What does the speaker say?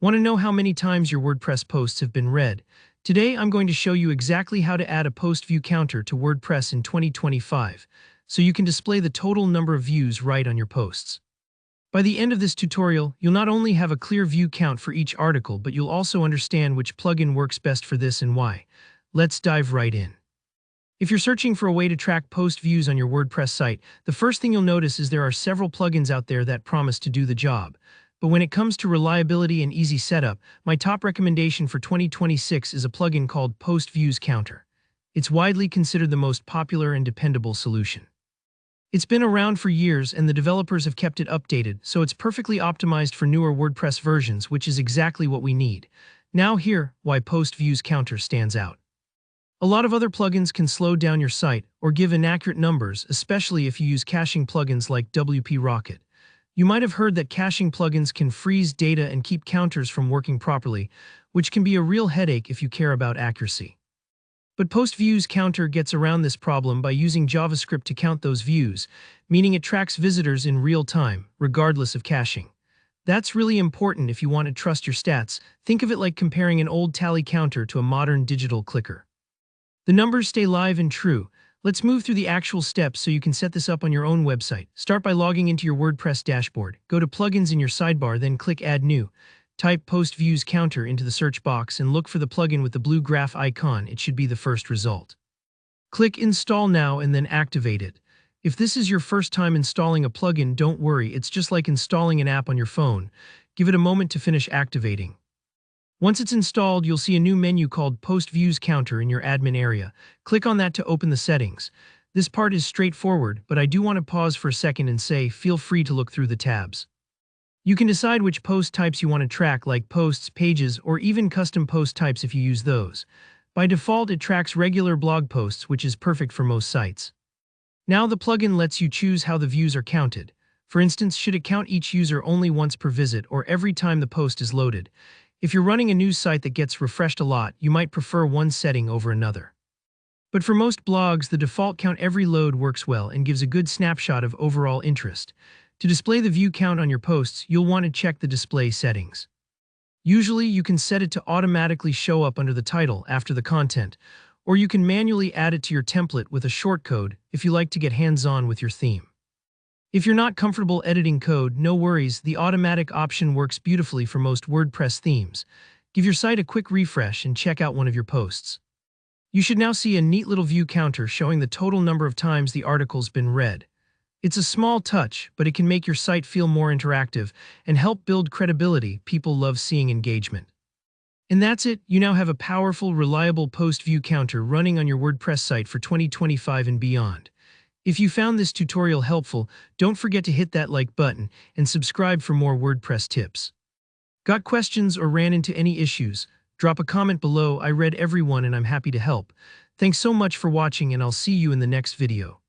Want to know how many times your WordPress posts have been read? Today, I'm going to show you exactly how to add a post view counter to WordPress in 2025, so you can display the total number of views right on your posts. By the end of this tutorial, you'll not only have a clear view count for each article, but you'll also understand which plugin works best for this and why. Let's dive right in. If you're searching for a way to track post views on your WordPress site, the first thing you'll notice is there are several plugins out there that promise to do the job. But when it comes to reliability and easy setup, my top recommendation for 2026 is a plugin called Post Views Counter. It's widely considered the most popular and dependable solution. It's been around for years and the developers have kept it updated, so it's perfectly optimized for newer WordPress versions, which is exactly what we need. Now here, why Post Views Counter stands out. A lot of other plugins can slow down your site or give inaccurate numbers, especially if you use caching plugins like WP Rocket. You might have heard that caching plugins can freeze data and keep counters from working properly, which can be a real headache if you care about accuracy. But Post Views Counter gets around this problem by using JavaScript to count those views, meaning it tracks visitors in real time, regardless of caching. That's really important if you want to trust your stats. Think of it like comparing an old tally counter to a modern digital clicker. The numbers stay live and true. Let's move through the actual steps so you can set this up on your own website. Start by logging into your WordPress dashboard. Go to Plugins in your sidebar, then click Add New. Type Post Views Counter into the search box and look for the plugin with the blue graph icon. It should be the first result. Click Install Now and then activate it. If this is your first time installing a plugin, don't worry, it's just like installing an app on your phone. Give it a moment to finish activating. Once it's installed, you'll see a new menu called Post Views Counter in your admin area. Click on that to open the settings. This part is straightforward, but I do want to pause for a second and say, feel free to look through the tabs. You can decide which post types you want to track, like posts, pages, or even custom post types if you use those. By default, it tracks regular blog posts, which is perfect for most sites. Now the plugin lets you choose how the views are counted. For instance, should it count each user only once per visit or every time the post is loaded? If you're running a news site that gets refreshed a lot, you might prefer one setting over another. But for most blogs, the default count every load works well and gives a good snapshot of overall interest. To display the view count on your posts, you'll want to check the display settings. Usually, you can set it to automatically show up under the title after the content, or you can manually add it to your template with a shortcode if you like to get hands-on with your theme. If you're not comfortable editing code, no worries, the automatic option works beautifully for most WordPress themes. Give your site a quick refresh and check out one of your posts. You should now see a neat little view counter showing the total number of times the article's been read. It's a small touch, but it can make your site feel more interactive and help build credibility. People love seeing engagement. And that's it, you now have a powerful, reliable post view counter running on your WordPress site for 2025 and beyond. If you found this tutorial helpful, don't forget to hit that like button and subscribe for more WordPress tips. Got questions or ran into any issues? Drop a comment below. I read every one and I'm happy to help. Thanks so much for watching and I'll see you in the next video.